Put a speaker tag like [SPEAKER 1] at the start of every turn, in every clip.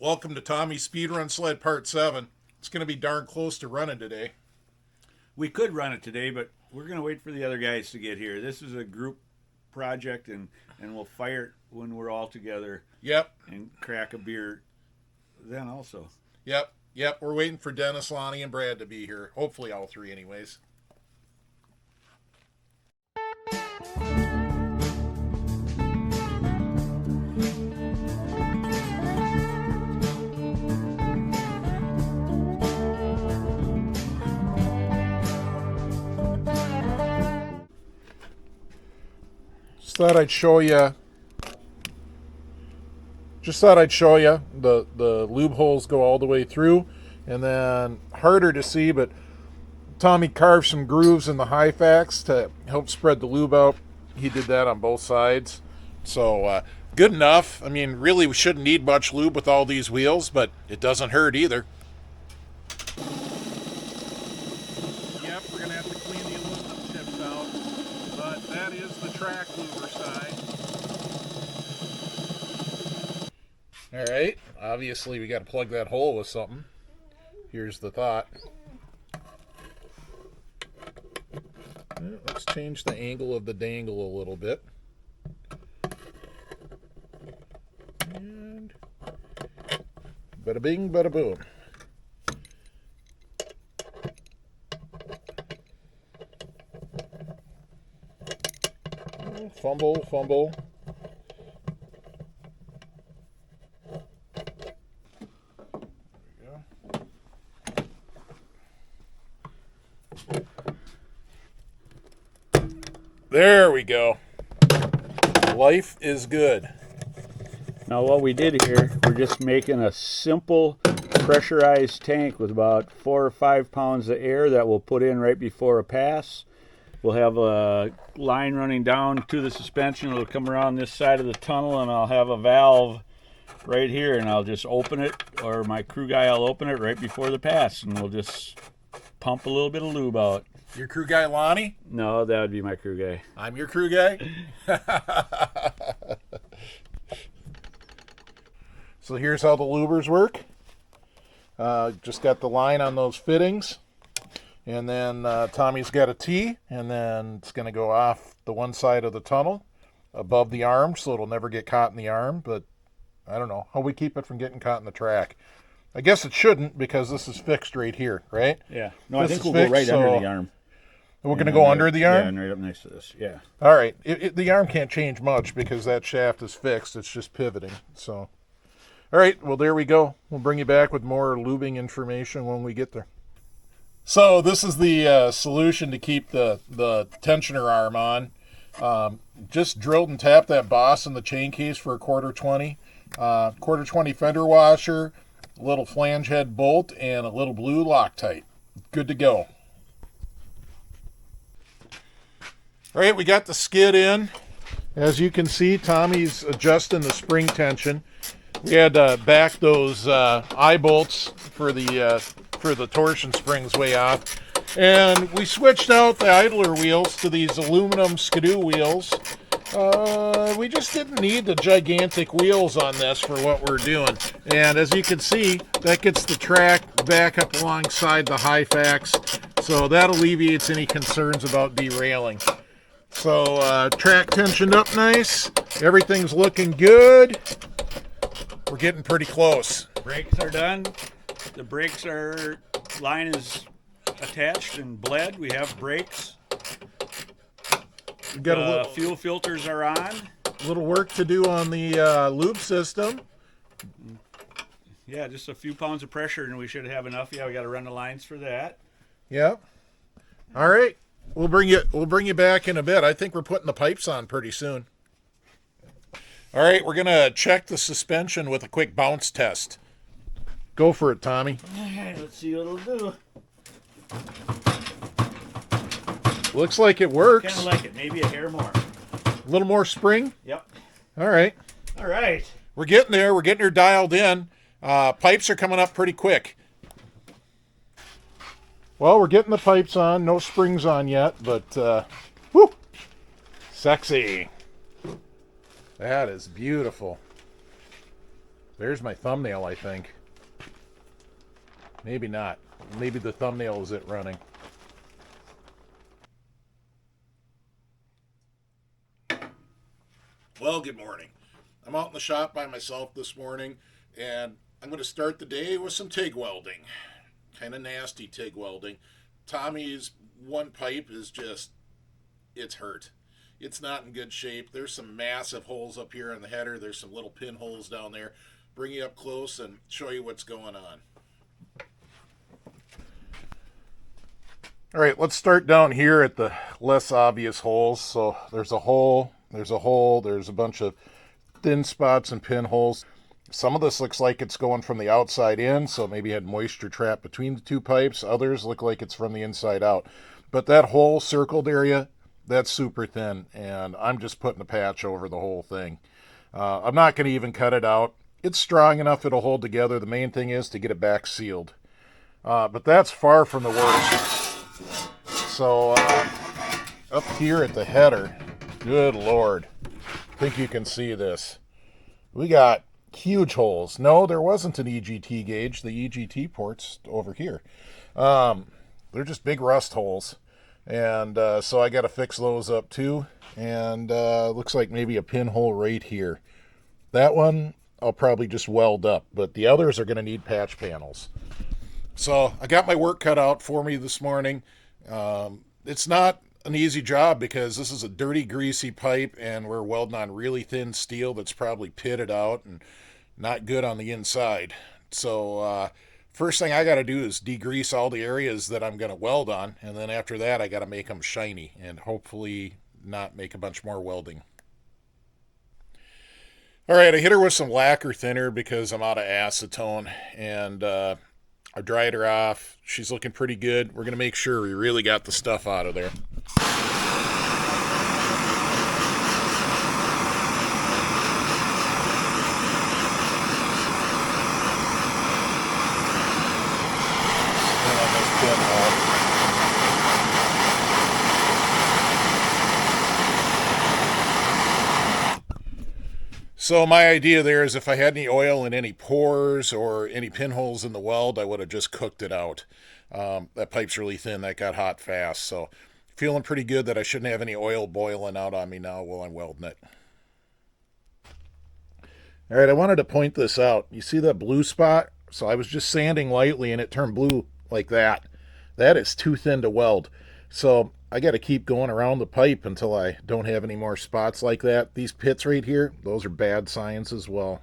[SPEAKER 1] Welcome to Tommy's Speedrun Sled Part 7. It's going to be darn close to running today.
[SPEAKER 2] We could run it today, but we're going to wait for the other guys to get here. This is a group project, and we'll fire it when we're all together.
[SPEAKER 1] Yep.
[SPEAKER 2] And crack a beer then also.
[SPEAKER 1] Yep. We're waiting for Dennis, Lonnie, and Brad to be here. Hopefully all three anyways. Just thought I'd show you the lube holes go all the way through, and then harder to see, but Tommy carved some grooves in the high facts to help spread the lube out. He did that on both sides, so good enough. I mean, really we shouldn't need much lube with all these wheels, but it doesn't hurt either. Yep, we're gonna have to clean the aluminum tips out, but that is the track luber side. All right, obviously we got to plug that hole with something. Here's the thought. Let's change the angle of the dangle a little bit. And bada bing, bada boom. Fumble. There we go. Life is good.
[SPEAKER 2] Now what we did here, we're just making a simple pressurized tank with about 4 or 5 pounds of air that we'll put in right before a pass. We'll have a line running down to the suspension. It'll come around this side of the tunnel, and I'll have a valve right here, and I'll just open it, or my crew guy will open it right before the pass, and we'll just pump a little bit of lube out.
[SPEAKER 1] Your crew guy, Lonnie?
[SPEAKER 2] No, that would be my crew guy.
[SPEAKER 1] I'm your crew guy? So here's how the lubers work. Just got the line on those fittings. And then Tommy's got a T, and then it's going to go off the one side of the tunnel above the arm, so it'll never get caught in the arm. But I don't know how we keep it from getting caught in the track. I guess it shouldn't, because this is fixed right here, right?
[SPEAKER 2] Yeah. No, I think we'll go right under the arm.
[SPEAKER 1] We're going to go under the arm?
[SPEAKER 2] Yeah, and right up next to this, yeah.
[SPEAKER 1] All right. The arm can't change much because that shaft is fixed. It's just pivoting. So, all right. Well, there we go. We'll bring you back with more lubing information when we get there. So this is the solution to keep the tensioner arm on. Just drilled and tapped that boss in the chain case for a quarter 20. Quarter 20 fender washer, a little flange head bolt, and a little blue Loctite. Good to go. All right, we got the skid in. As you can see, Tommy's adjusting the spring tension. We had to back those eye bolts for the torsion springs way off. And we switched out the idler wheels to these aluminum skidoo wheels. We just didn't need the gigantic wheels on this for what we're doing. And as you can see, that gets the track back up alongside the high facts. So that alleviates any concerns about derailing. So track tensioned up nice. Everything's looking good. We're getting pretty close.
[SPEAKER 2] Brakes are done. The brakes are, line is attached and bled. We have brakes.
[SPEAKER 1] We've got a little
[SPEAKER 2] fuel filters are on.
[SPEAKER 1] Little work to do on the lube system.
[SPEAKER 2] Yeah, just a few pounds of pressure and we should have enough. Yeah, we got to run the lines for that.
[SPEAKER 1] Yep. All right. We'll bring you back in a bit. I think we're putting the pipes on pretty soon. All right, we're going to check the suspension with a quick bounce test. Go for it, Tommy.
[SPEAKER 2] All right, let's see what it'll do.
[SPEAKER 1] Looks like it works.
[SPEAKER 2] Kind of like it. Maybe a hair more.
[SPEAKER 1] A little more spring?
[SPEAKER 2] Yep.
[SPEAKER 1] All right.
[SPEAKER 2] All right.
[SPEAKER 1] We're getting there. We're getting her dialed in. Pipes are coming up pretty quick. Well, we're getting the pipes on. No springs on yet, but whoo, sexy. That is beautiful. There's my thumbnail, I think. Maybe not. Maybe the thumbnail is it running. Well, good morning. I'm out in the shop by myself this morning, and I'm going to start the day with some TIG welding. Kind of nasty TIG welding. Tommy's one pipe is just, it's hurt. It's not in good shape. There's some massive holes up here in the header. There's some little pinholes down there. Bring you up close and show you what's going on. All right, let's start down here at the less obvious holes. So there's a hole, there's a bunch of thin spots and pinholes. Some of this looks like it's going from the outside in, so maybe had moisture trapped between the two pipes. Others look like it's from the inside out. But that whole circled area, that's super thin, and I'm just putting a patch over the whole thing. I'm not going to even cut it out. It's strong enough it'll hold together. The main thing is to get it back sealed. But that's far from the worst. So up here at the header, good Lord, I think you can see this. We got huge holes. No, there wasn't an EGT gauge. The EGT port's over here. They're just big rust holes. And so I got to fix those up too. And looks like maybe a pinhole right here. That one I'll probably just weld up, but the others are going to need patch panels. So I got my work cut out for me this morning. It's not an easy job because this is a dirty, greasy pipe, and we're welding on really thin steel that's probably pitted out and not good on the inside. So first thing I got to do is degrease all the areas that I'm going to weld on, and then after that I got to make them shiny and hopefully not make a bunch more welding. All right, I hit her with some lacquer thinner because I'm out of acetone, and I dried her off. She's looking pretty good. We're going to make sure we really got the stuff out of there. So my idea there is if I had any oil in any pores or any pinholes in the weld, I would have just cooked it out. That pipe's really thin. That got hot fast. So feeling pretty good that I shouldn't have any oil boiling out on me now while I'm welding it. All right, I wanted to point this out. You see that blue spot? So I was just sanding lightly and it turned blue like that. That is too thin to weld. So I got to keep going around the pipe until I don't have any more spots like that. These pits right here, those are bad signs as well.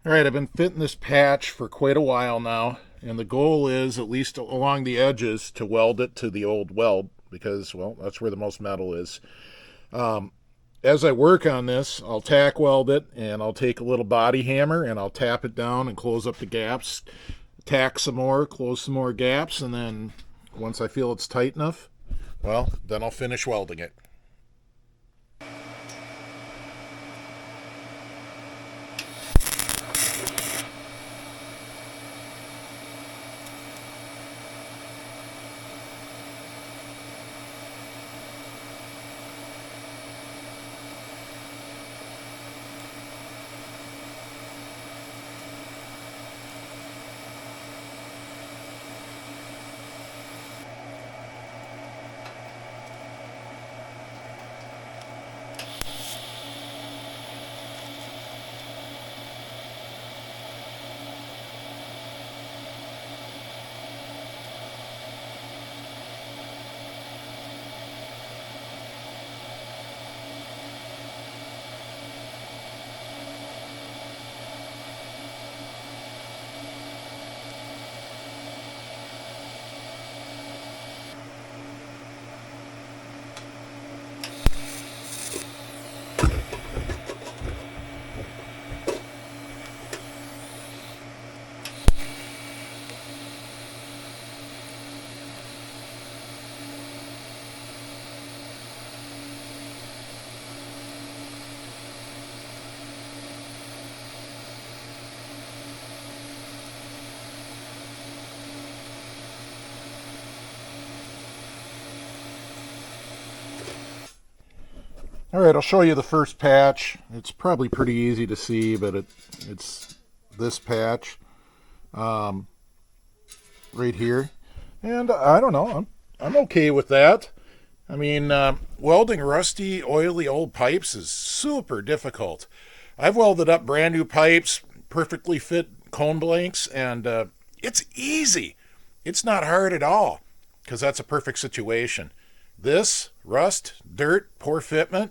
[SPEAKER 1] All right, I've been fitting this patch for quite a while now, and the goal is, at least along the edges, to weld it to the old weld because, well, that's where the most metal is. As I work on this, I'll tack weld it, and I'll take a little body hammer and I'll tap it down and close up the gaps, tack some more, close some more gaps, and then once I feel it's tight enough, well, then I'll finish welding it. All right, I'll show you the first patch. It's probably pretty easy to see, but it's this patch right here. And I don't know, I'm okay with that. I mean, welding rusty, oily old pipes is super difficult. I've welded up brand new pipes, perfectly fit cone blanks, and it's easy. It's not hard at all, because that's a perfect situation. This, rust, dirt, poor fitment,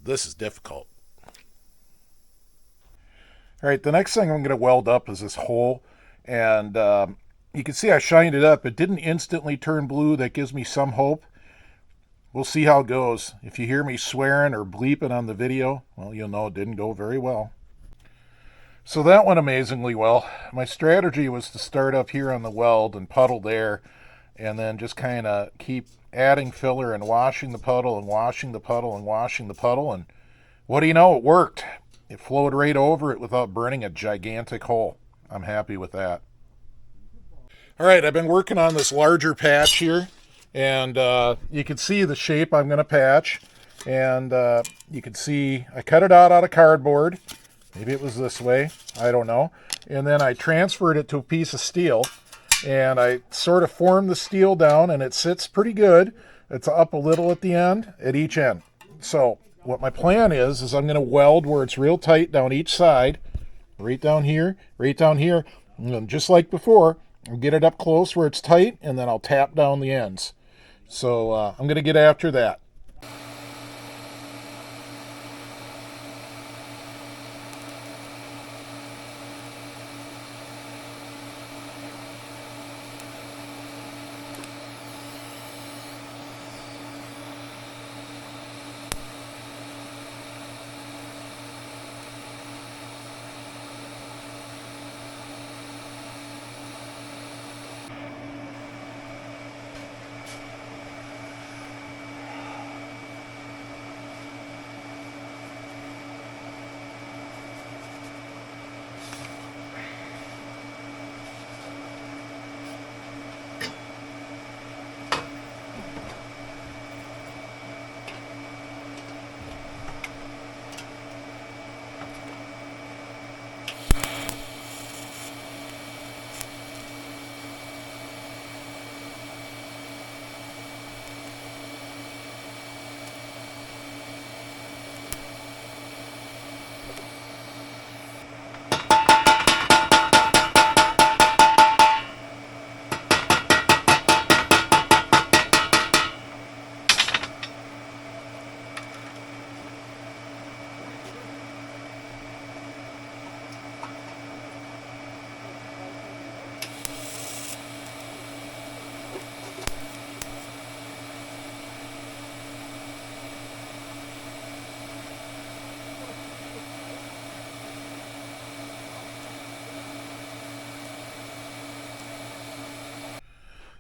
[SPEAKER 1] this is difficult. All right, the next thing I'm going to weld up is this hole, and you can see I shined it up. It didn't instantly turn blue. That gives me some hope. We'll see how it goes. If you hear me swearing or bleeping on the video, well, you'll know it didn't go very well. So that went amazingly well. My strategy was to start up here on the weld and puddle there, and then just kind of keep adding filler and washing the puddle and washing the puddle and washing the puddle, and what do you know, it worked. It flowed right over it without burning a gigantic hole. I'm happy with that. All right, I've been working on this larger patch here, and you can see the shape I'm going to patch, and you can see I cut it out of cardboard. Maybe it was this way, I don't know. And then I transferred it to a piece of steel, and I sort of formed the steel down, and it sits pretty good. It's up a little at the end, at each end. So what my plan is I'm going to weld where it's real tight down each side, right down here, and then just like before, I'll get it up close where it's tight, and then I'll tap down the ends. So I'm going to get after that.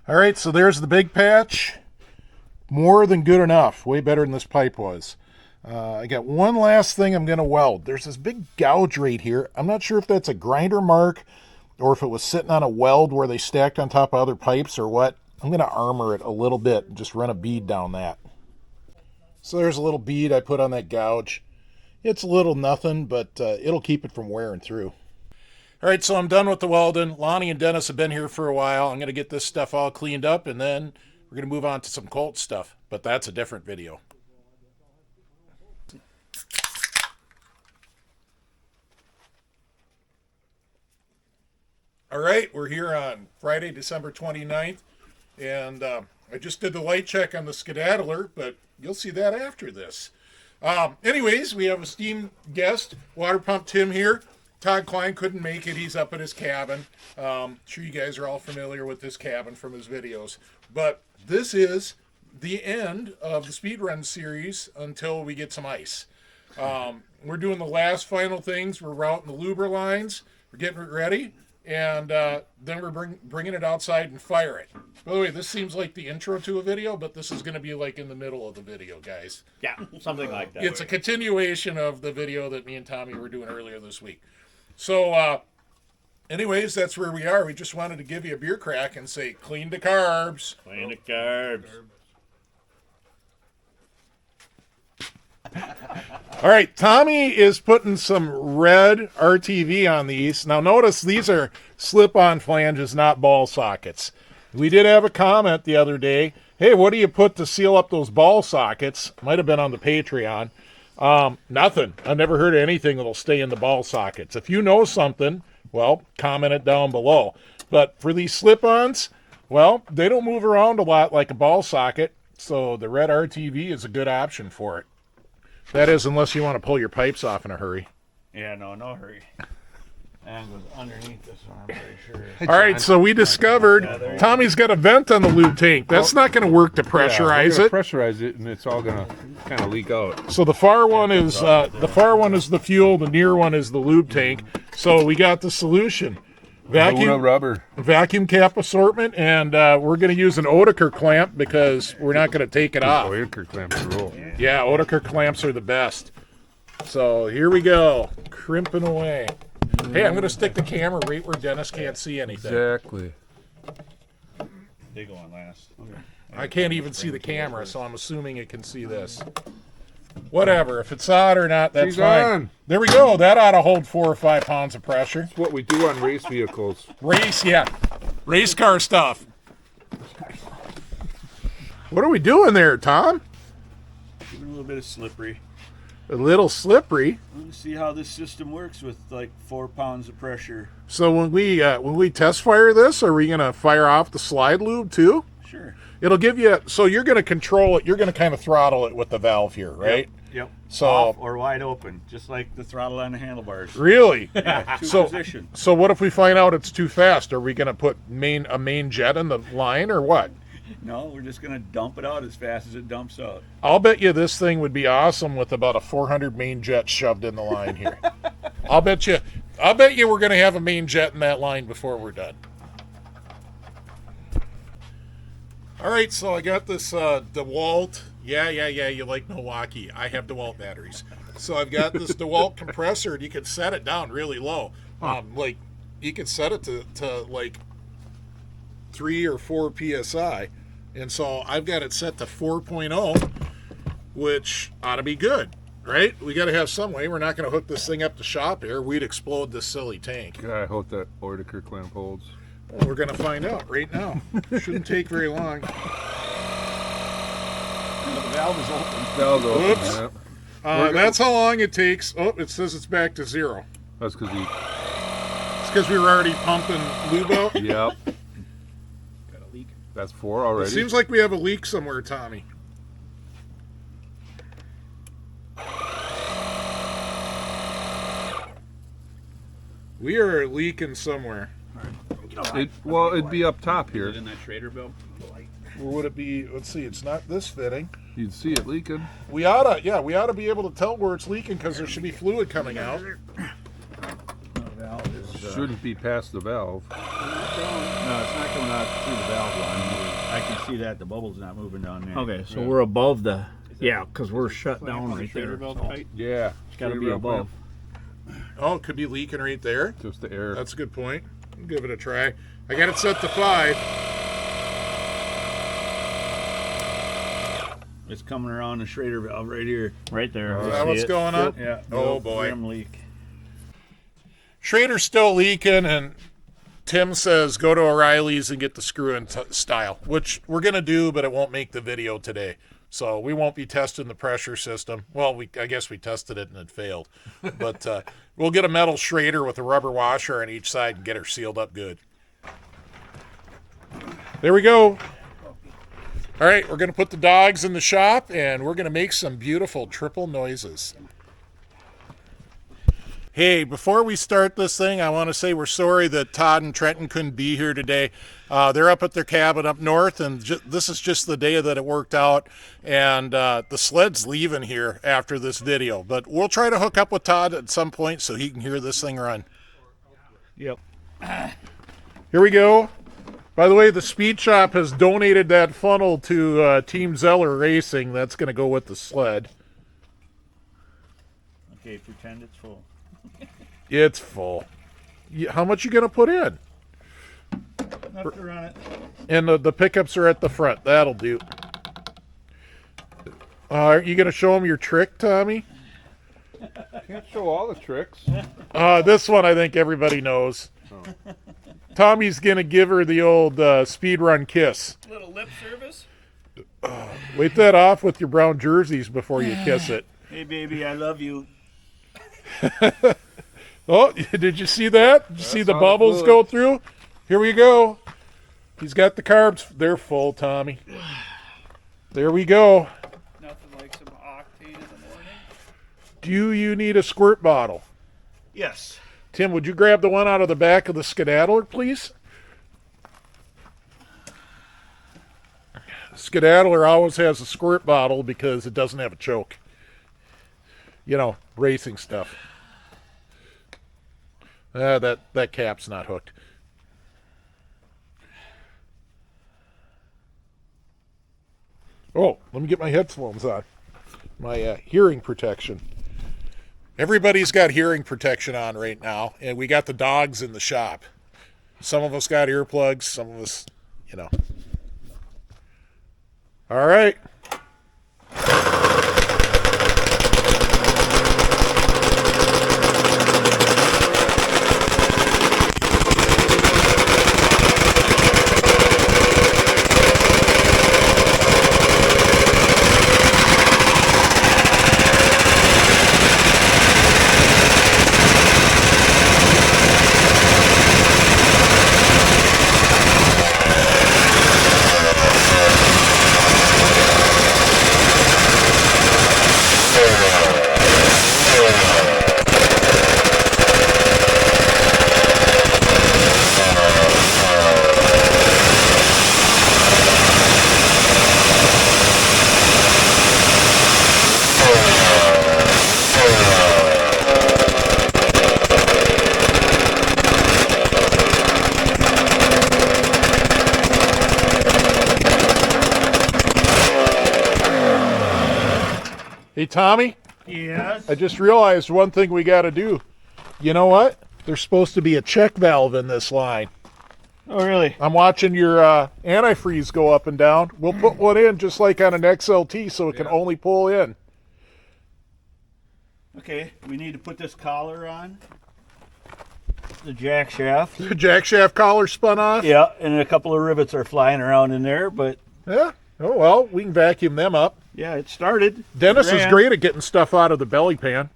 [SPEAKER 1] All right, so there's the big patch. More than good enough. Way better than this pipe was. I got one last thing I'm going to weld. There's this big gouge right here. I'm not sure if that's a grinder mark or if it was sitting on a weld where they stacked on top of other pipes or what. I'm going to armor it a little bit and just run a bead down that. So there's a little bead I put on that gouge. It's a little nothing, but it'll keep it from wearing through. All right, so I'm done with the welding. Lonnie and Dennis have been here for a while. I'm going to get this stuff all cleaned up, and then we're going to move on to some Colt stuff. But that's a different video. All right, we're here on Friday, December 29th, and I just did the light check on the skedaddler, but you'll see that after this. Anyways, we have a esteemed guest, Water Pump Tim here. Todd Klein couldn't make it. He's up at his cabin. Sure you guys are all familiar with this cabin from his videos. But this is the end of the speedrun series until we get some ice. We're doing the last final things. We're routing the luber lines. We're getting it ready. And then we're bringing it outside and fire it. By the way, this seems like the intro to a video, but this is going to be like in the middle of the video, guys.
[SPEAKER 3] Yeah, something like that.
[SPEAKER 1] It's a continuation of the video that me and Tommy were doing earlier this week. So, anyways, that's where we are. We just wanted to give you a beer crack and say, clean the carbs.
[SPEAKER 3] Clean the carbs.
[SPEAKER 1] All right, Tommy is putting some red RTV on these. Now notice these are slip-on flanges, not ball sockets. We did have a comment the other day. Hey, what do you put to seal up those ball sockets? Might have been on the Patreon. Nothing. I've never heard of anything that'll stay in the ball sockets. If you know something, well, comment it down below. But for these slip-ons, well, they don't move around a lot like a ball socket, so the red RTV is a good option for it. That is, unless you want to pull your pipes off in a hurry.
[SPEAKER 2] Yeah, no hurry. And goes underneath this one, I'm pretty sure.
[SPEAKER 1] All right, so we discovered Tommy's got a vent on the lube tank. That's not going to work to pressurize it.
[SPEAKER 3] Pressurize it, and it's all going to kind of leak out.
[SPEAKER 1] So the far one is the fuel. The near one is the lube tank. So we got the solution. Vacuum cap assortment, and we're going to use an Oetiker clamp because we're not going to take it off.
[SPEAKER 3] Oetiker clamps rule.
[SPEAKER 1] Yeah, Oetiker clamps are the best. So here we go, crimping away. Hey, I'm going to stick the camera right where Dennis can't see anything.
[SPEAKER 3] Exactly.
[SPEAKER 2] They go on last. Okay.
[SPEAKER 1] I can't even see the camera, so I'm assuming it can see this. Whatever, if it's hot or not, that's
[SPEAKER 3] She's
[SPEAKER 1] fine.
[SPEAKER 3] on.
[SPEAKER 1] There we go. That ought to hold 4 or 5 pounds of pressure.
[SPEAKER 3] That's what we do on race vehicles.
[SPEAKER 1] Race car stuff. What are we doing there, Tom?
[SPEAKER 2] Giving a little bit of slippery.
[SPEAKER 1] A little slippery.
[SPEAKER 2] Let's see how this system works with like 4 pounds of pressure.
[SPEAKER 1] So when we test fire this, are we going to fire off the slide lube too?
[SPEAKER 2] Sure.
[SPEAKER 1] It'll give you, so you're going to control it, you're going to kind of throttle it with the valve here, right?
[SPEAKER 2] Yep.
[SPEAKER 1] So
[SPEAKER 2] off or wide open, just like the throttle on the handlebars.
[SPEAKER 1] Really?
[SPEAKER 2] Yeah,
[SPEAKER 1] so,
[SPEAKER 2] position.
[SPEAKER 1] So what if we find out it's too fast? Are we going to put a main jet in the line or what?
[SPEAKER 2] No, we're just going to dump it out as fast as it dumps out.
[SPEAKER 1] I'll bet you this thing would be awesome with about a 400 main jet shoved in the line here. I'll bet you we're going to have a main jet in that line before we're done. All right, so I got this DeWalt. Yeah, you like Milwaukee. I have DeWalt batteries. So I've got this DeWalt compressor, and you can set it down really low. Like, you can set it to like 3 or 4 PSI. And so I've got it set to 4.0, which ought to be good, right? We got to have some way. We're not going to hook this thing up to shop air. We'd explode this silly tank.
[SPEAKER 3] God, I hope that Oetiker clamp holds.
[SPEAKER 1] Well, we're going to find out right now. Shouldn't take very long.
[SPEAKER 2] The valve is open.
[SPEAKER 3] Valve's open.
[SPEAKER 1] Whoops.
[SPEAKER 3] Yep.
[SPEAKER 1] That's how long it takes. Oh, it says it's back to 0.
[SPEAKER 3] That's because
[SPEAKER 1] It's because we were already pumping lube out.
[SPEAKER 3] Yep.
[SPEAKER 2] Got a leak.
[SPEAKER 3] That's 4 already.
[SPEAKER 1] It seems like we have a leak somewhere, Tommy. We are leaking somewhere.
[SPEAKER 3] It'd be up top here.
[SPEAKER 2] Is it in that Schrader bill?
[SPEAKER 1] Or would it be? Let's see. It's not this fitting.
[SPEAKER 3] You'd see it leaking.
[SPEAKER 1] We oughta be able to tell where it's leaking because there should be fluid coming out.
[SPEAKER 2] The valve is,
[SPEAKER 3] Shouldn't be past the valve.
[SPEAKER 2] no, it's not coming out through the valve line. I can see that the bubble's not moving down there.
[SPEAKER 4] Okay, so we're above the, because we're shut down right there. So
[SPEAKER 3] Yeah.
[SPEAKER 4] it's got to be above.
[SPEAKER 1] Oh, it could be leaking right there.
[SPEAKER 3] Just the air.
[SPEAKER 1] That's a good point. I'll give it a try. I got it set to 5.
[SPEAKER 2] It's coming around the Schrader valve right here.
[SPEAKER 4] Right there.
[SPEAKER 1] Is
[SPEAKER 4] I
[SPEAKER 1] that
[SPEAKER 4] see
[SPEAKER 1] what's
[SPEAKER 4] it.
[SPEAKER 1] going on?
[SPEAKER 2] Yeah.
[SPEAKER 1] Oh boy.
[SPEAKER 2] Rim leak.
[SPEAKER 1] Schrader's still leaking, and Tim says go to O'Reilly's and get the screw-in style, which we're going to do, but it won't make the video today. So we won't be testing the pressure system. Well, I guess we tested it and it failed. But we'll get a metal Schrader with a rubber washer on each side and get her sealed up good. There we go. All right, we're going to put the dogs in the shop, and we're going to make some beautiful triple noises. Hey, before we start this thing, I want to say we're sorry that Todd and Trenton couldn't be here today. They're up at their cabin up north, and this is just the day that it worked out. And the Sled's leaving here after this video. But we'll try to hook up with Todd at some point so he can hear this thing run.
[SPEAKER 2] Yep.
[SPEAKER 1] Here we go. By the way, the Speed Shop has donated that funnel to Team Zeller Racing. That's going to go with the Sled.
[SPEAKER 2] Okay, pretend it's full.
[SPEAKER 1] It's full. How much you going to put in?
[SPEAKER 2] Enough to run it.
[SPEAKER 1] And the pickups are at the front. That'll do. Are you going to show them your trick, Tommy?
[SPEAKER 3] Can't show all the tricks.
[SPEAKER 1] This one I think everybody knows. Tommy's going to give her the old speed run kiss.
[SPEAKER 4] Little lip service.
[SPEAKER 1] Wait that off with your brown jerseys before you kiss it.
[SPEAKER 2] Hey, baby, I love you.
[SPEAKER 1] Oh, did you see that? Did you see the
[SPEAKER 3] all
[SPEAKER 1] bubbles
[SPEAKER 3] good.
[SPEAKER 1] go through? Here we go. He's got the carbs. They're full, Tommy. There we go.
[SPEAKER 4] Nothing like some octane in the morning.
[SPEAKER 1] Do you need a squirt bottle?
[SPEAKER 2] Yes.
[SPEAKER 1] Tim, would you grab the one out of the back of the skedaddler, please? Skedaddler always has a squirt bottle because it doesn't have a choke. You know, racing stuff. That cap's not hooked. Oh, let me get my headphones on. My hearing protection. Everybody's got hearing protection on right now, and we got the dogs in the shop. Some of us got earplugs, some of us, you know. All right. Hey, Tommy,
[SPEAKER 2] Yes.
[SPEAKER 1] I just realized one thing we got to do. You know what? There's supposed to be a check valve in this line.
[SPEAKER 2] Oh, really?
[SPEAKER 1] I'm watching your antifreeze go up and down. We'll put one in just like on an XLT so it can only pull in.
[SPEAKER 2] Okay, we need to put this collar on. The jack shaft.
[SPEAKER 1] The jack shaft collar spun off?
[SPEAKER 2] Yeah, and a couple of rivets are flying around in there, but
[SPEAKER 1] Yeah. Oh, well, we can vacuum them up.
[SPEAKER 2] yeah, it started.
[SPEAKER 1] Dennis is
[SPEAKER 2] Ran.
[SPEAKER 1] great at getting stuff out of the belly pan.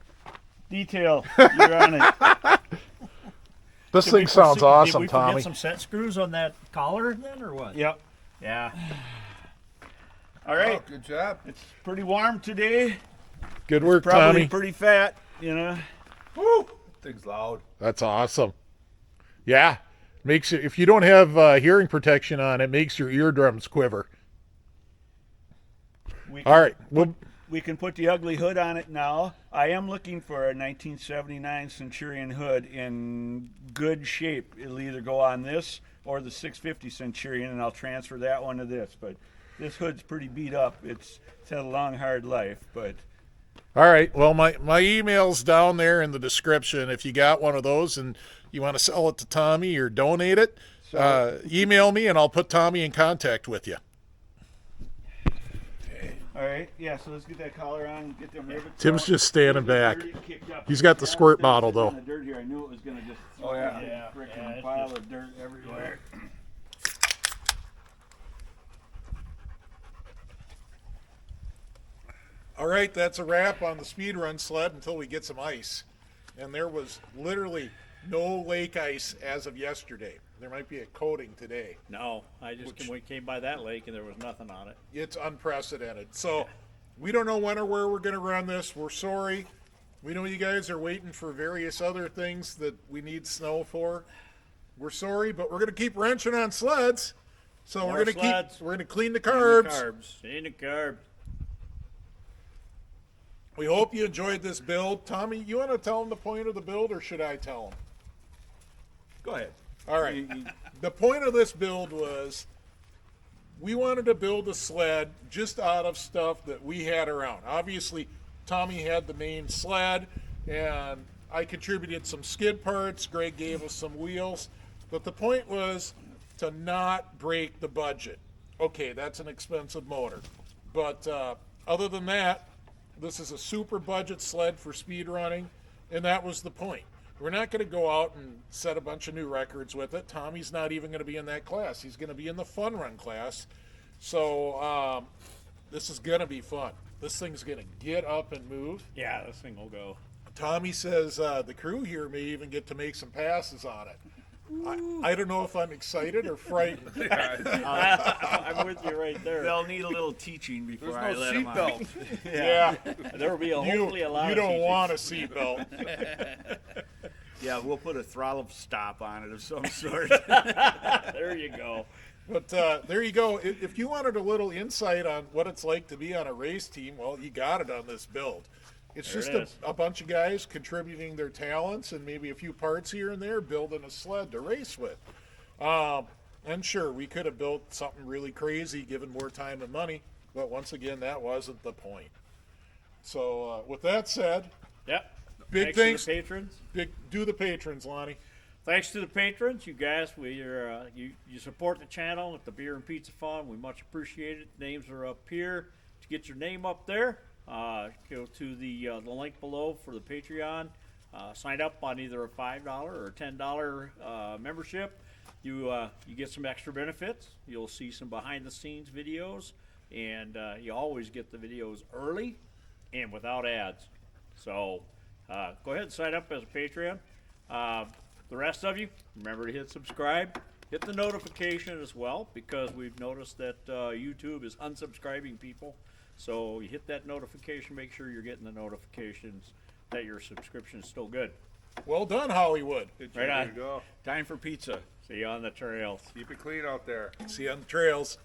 [SPEAKER 2] Detail. You're on it.
[SPEAKER 1] This thing sounds awesome,
[SPEAKER 4] Did we
[SPEAKER 1] Tommy.
[SPEAKER 4] forget some set screws on that collar then, or what?
[SPEAKER 2] Yep.
[SPEAKER 4] Yeah.
[SPEAKER 2] All right.
[SPEAKER 3] Oh, good job.
[SPEAKER 2] It's pretty warm today.
[SPEAKER 1] Good work,
[SPEAKER 2] Probably
[SPEAKER 1] Tommy.
[SPEAKER 2] pretty fat, you know.
[SPEAKER 3] Woo! Thing's loud.
[SPEAKER 1] That's awesome. Yeah. Makes it, if you don't have hearing protection on, it makes your eardrums quiver. All right.
[SPEAKER 2] We can put the ugly hood on it now. I am looking for a 1979 Centurion hood in good shape. It'll either go on this or the 650 Centurion, and I'll transfer that one to this. But this hood's pretty beat up. It's had a long, hard life, but
[SPEAKER 1] All right. Well, my email's down there in the description. If you got one of those and you want to sell it to Tommy or donate it, email me and I'll put Tommy in contact with you.
[SPEAKER 2] all right. Yeah, so let's get that collar on and get them rivets.
[SPEAKER 1] Tim's
[SPEAKER 2] out.
[SPEAKER 1] just standing
[SPEAKER 2] Get the
[SPEAKER 1] back.
[SPEAKER 2] dirt kicked up.
[SPEAKER 1] He's got the
[SPEAKER 2] Yeah,
[SPEAKER 1] squirt
[SPEAKER 2] instead of
[SPEAKER 1] bottle,
[SPEAKER 2] sitting
[SPEAKER 1] though.
[SPEAKER 2] in the dirt here, I knew it was going to just
[SPEAKER 3] Oh, yeah.
[SPEAKER 4] Yeah,
[SPEAKER 2] frickin'
[SPEAKER 4] it's
[SPEAKER 2] pile
[SPEAKER 4] just-
[SPEAKER 2] of dirt everywhere.
[SPEAKER 1] All right, that's a wrap on the speed run sled until we get some ice. And there was literally no lake ice as of yesterday. There might be a coating today.
[SPEAKER 4] No, I just came by that lake and there was nothing on it.
[SPEAKER 1] It's unprecedented. So we don't know when or where we're going to run this. We're sorry. We know you guys are waiting for various other things that we need snow for. We're sorry, but we're going to keep wrenching on sleds. So
[SPEAKER 4] More
[SPEAKER 1] we're going to
[SPEAKER 4] sleds.
[SPEAKER 1] we're going to clean the
[SPEAKER 4] In the
[SPEAKER 1] carbs.
[SPEAKER 4] carbs. In the carbs.
[SPEAKER 1] We hope you enjoyed this build. Tommy, you want to tell them the point of the build, or should I tell them?
[SPEAKER 2] Go ahead.
[SPEAKER 1] All right. The point of this build was we wanted to build a sled just out of stuff that we had around. Obviously, Tommy had the main sled, and I contributed some skid parts. Greg gave us some wheels. But the point was to not break the budget. Okay, that's an expensive motor. But other than that, This is a super budget sled for speed running, and that was the point. We're not going to go out and set a bunch of new records with it. Tommy's not even going to be in that class. He's going to be in the fun run class. So this is going to be fun. This thing's going to get up and move.
[SPEAKER 4] Yeah, this thing will go.
[SPEAKER 1] Tommy says the crew here may even get to make some passes on it. I don't know if I'm excited or frightened.
[SPEAKER 4] I'm with you right there.
[SPEAKER 5] They'll need a little teaching before
[SPEAKER 3] There's
[SPEAKER 5] I
[SPEAKER 3] no
[SPEAKER 5] let them out.
[SPEAKER 3] seatbelt.
[SPEAKER 1] Yeah,
[SPEAKER 4] There will be hopefully a lot
[SPEAKER 1] you
[SPEAKER 4] of
[SPEAKER 1] don't
[SPEAKER 4] teaching.
[SPEAKER 1] want a seatbelt.
[SPEAKER 5] Yeah, we'll put a throttle stop on it of some sort.
[SPEAKER 4] There you go.
[SPEAKER 1] But there you go. If you wanted a little insight on what it's like to be on a race team, well, you got it on this build. It's
[SPEAKER 4] There
[SPEAKER 1] just
[SPEAKER 4] it is.
[SPEAKER 1] a bunch of guys contributing their talents and maybe a few parts here and there, building a sled to race with. And sure, we could have built something really crazy given more time and money, but once again, that wasn't the point. So with that said,
[SPEAKER 4] Yep.
[SPEAKER 1] big
[SPEAKER 4] Thanks
[SPEAKER 1] thanks.
[SPEAKER 4] to the patrons.
[SPEAKER 1] Do the patrons, Lonnie.
[SPEAKER 4] Thanks to the patrons, you guys. You support the channel with the beer and pizza fund. We much appreciate it. Names are up here. To get your name up there, go to the link below for the Patreon. Sign up on either a $5 or a $10 membership. You get some extra benefits. You'll see some behind the scenes videos, and you always get the videos early and without ads. So go ahead and sign up as a Patreon. The rest of you, remember to hit subscribe. Hit the notification as well, because we've noticed that YouTube is unsubscribing people. So you hit that notification, make sure you're getting the notifications that your subscription is still good.
[SPEAKER 1] Well done, Hollywood.
[SPEAKER 4] Right
[SPEAKER 3] There
[SPEAKER 4] on.
[SPEAKER 3] you go.
[SPEAKER 5] Time for pizza.
[SPEAKER 4] See you on the trails.
[SPEAKER 3] Keep it clean out there.
[SPEAKER 1] See you on the trails.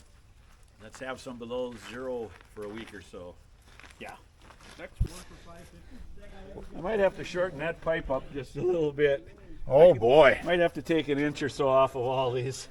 [SPEAKER 5] Let's have some below zero for a week or so.
[SPEAKER 4] Yeah.
[SPEAKER 2] I might have to shorten that pipe up just a little bit.
[SPEAKER 1] Oh boy.
[SPEAKER 2] Might have to take an inch or so off of all these.